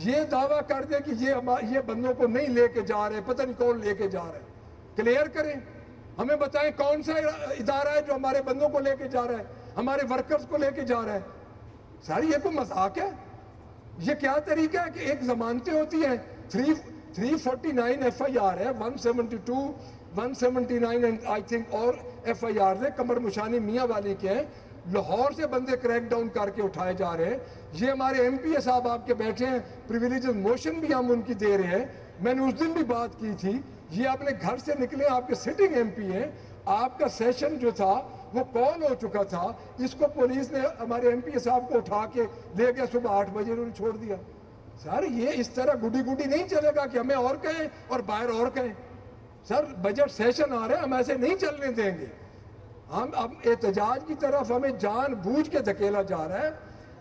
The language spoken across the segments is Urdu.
یہ دعویٰ کر دے کہ یہ بندوں کو نہیں لے کے جا رہے، پتہ نہیں کون لے کے جا رہے، کلیئر کریں، ہمیں بتائیں کون سا ادارہ ہے جو ہمارے بندوں کو لے کے جا رہا ہے، ہمارے ورکرز کو لے کے جا رہا ہے۔ سر یہ کوئی مذاق ہے؟ یہ کیا طریقہ ہے کہ ایک ضمانتیں ہوتی ہیں، 349 ایف آئی آر ہے، 172 179 اینڈ آئی تھنک اور ایف آئی آر ہے قمر مشانی میاں والی کے ہیں، لاہور سے بندے کریک ڈاؤن کر کے اٹھائے جا رہے ہیں۔ یہ ہمارے ایم پی صاحب آپ کے بیٹھے ہیں، پریویلیجز موشن بھی ہم ان کی دے رہے ہیں۔ میں نے اس دن بھی بات کی تھی، یہ اپنے گھر سے نکلے، آپ کے سٹنگ ایم پی ہیں، آپ کا سیشن جو تھا وہ کال ہو چکا تھا، اس کو پولیس نے ہمارے ایم پی صاحب کو اٹھا کے لے گیا، صبح 8 بجے انہوں نے چھوڑ دیا۔ سر یہ اس طرح گڈی گڈی نہیں چلے گا کہ ہمیں اور کہیں اور باہر اور کہیں۔ سر بجٹ سیشن آ رہے ہیں، ہم ایسے نہیں چلنے دیں گے۔ ہم اب احتجاج کی طرف ہمیں جان بوجھ کے دھکیلا جا رہا ہے۔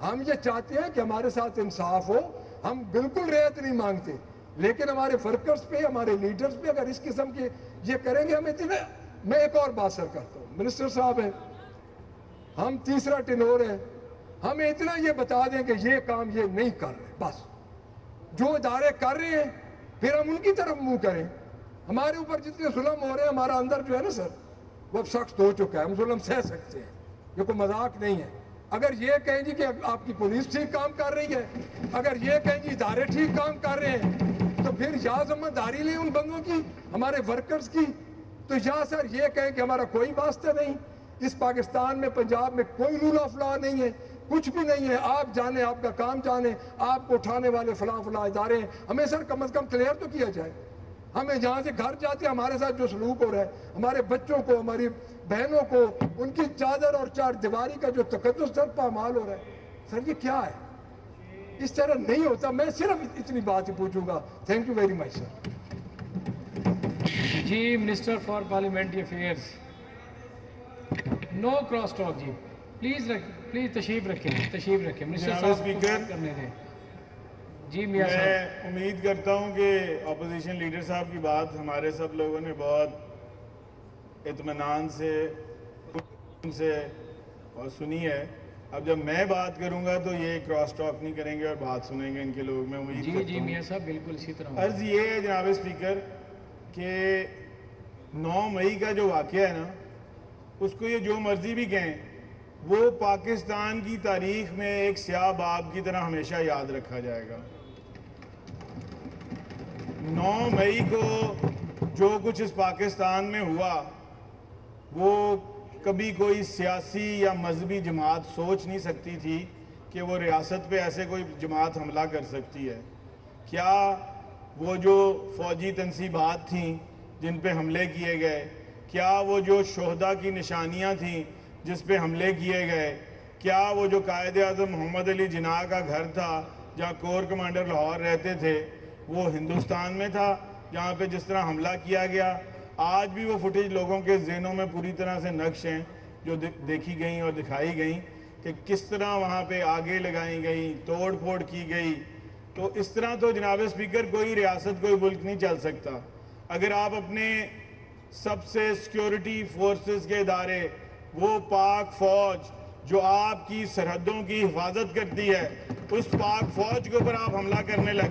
ہم یہ چاہتے ہیں کہ ہمارے ساتھ انصاف ہو، ہم بالکل رعایت نہیں مانگتے، لیکن ہمارے ورکرز پہ، ہمارے لیڈرز پہ اگر اس قسم کے یہ کریں گے ہمیں میں ایک اور بات سر کرتا ہوں، منسٹر صاحب ہیں، ہم تیسرا ٹینور ہے، ہمیں اتنا یہ بتا دیں کہ یہ کام یہ نہیں کر رہے، بس جو ادارے کر رہے ہیں پھر ہم ان کی طرف منہ کریں۔ ہمارے اوپر جتنے ظلم ہو رہے ہیں، ہمارا اندر جو ہے نا سر وہ اب سخت ہو چکا ہے، ہم ظلم سہ سکتے ہیں، یہ کوئی مذاق نہیں ہے۔ اگر یہ کہیں جی کہ آپ کی پولیس ٹھیک کام کر رہی ہے، اگر یہ کہیں جی ادارے ٹھیک کام کر رہے ہیں، تو پھر یا ذمہ داری لیں ان بندوں کی، ہمارے ورکرز کی، تو یا سر یہ کہیں کہ ہمارا کوئی واسطہ نہیں، اس پاکستان میں پنجاب میں کوئی رول آف لا نہیں ہے، کچھ بھی نہیں ہے، آپ جانیں، آپ کا کام جانیں، آپ کو اٹھانے والے فلاں فلاں ادارے ہیں، ہمیں سر کم از کم کلیئر تو کیا جائے۔ ہمیں جہاں سے گھر جاتے ہیں ہمارے ساتھ جو سلوک ہو رہا ہے، ہمارے بچوں کو، ہماری بہنوں کو، ان کی چادر اور چار دیواری کا جو تقدس در پامال ہو رہا ہے، سر یہ کیا ہے؟ اس طرح نہیں ہوتا۔ میں صرف اتنی بات ہی پوچھوں گا۔ Thank you very much sir. جی minister for parliamentary affairs, no cross talk جی، پلیز تشریف رکھیں منسٹر صاحب کو بات کرنے دیں۔ جی میاں صاحب، میں امید کرتا ہوں کہ اپوزیشن لیڈر صاحب کی بات ہمارے سب لوگوں نے بہت اطمینان سے اور سنی ہے۔ اب جب میں بات کروں گا تو یہ کراس ٹاک نہیں کریں گے اور بات سنیں گے ان کے لوگ، میں امید کرتا ہوں۔ جی میاں صاحب بالکل اسی طرح۔ عرض یہ ہے جناب اسپیکر کہ 9 مئی کا جو واقعہ ہے نا، اس کو یہ جو مرضی بھی کہیں، وہ پاکستان کی تاریخ میں ایک سیاہ باب کی طرح ہمیشہ یاد رکھا جائے گا۔ 9 مئی کو جو کچھ اس پاکستان میں ہوا، وہ کبھی کوئی سیاسی یا مذہبی جماعت سوچ نہیں سکتی تھی کہ وہ ریاست پہ ایسے کوئی جماعت حملہ کر سکتی ہے۔ کیا وہ جو فوجی تنصیبات تھیں جن پہ حملے کیے گئے، کیا وہ جو شہداء کی نشانیاں تھیں جس پہ حملے کیے گئے، کیا وہ جو قائد اعظم محمد علی جناح کا گھر تھا جہاں کور کمانڈر لاہور رہتے تھے، وہ ہندوستان میں تھا جہاں پہ جس طرح حملہ کیا گیا؟ آج بھی وہ فوٹیج لوگوں کے ذہنوں میں پوری طرح سے نقش ہیں، جو دیکھی گئیں اور دکھائی گئیں کہ کس طرح وہاں پہ آگے لگائی گئیں، توڑ پھوڑ کی گئی۔ تو اس طرح تو جناب اسپیکر کوئی ریاست، کوئی ملک نہیں چل سکتا۔ اگر آپ اپنے سب سے سیکیورٹی فورسز کے ادارے، وہ پاک فوج جو آپ کی سرحدوں کی حفاظت کرتی ہے، اس پاک فوج کے اوپر آپ حملہ کرنے لگ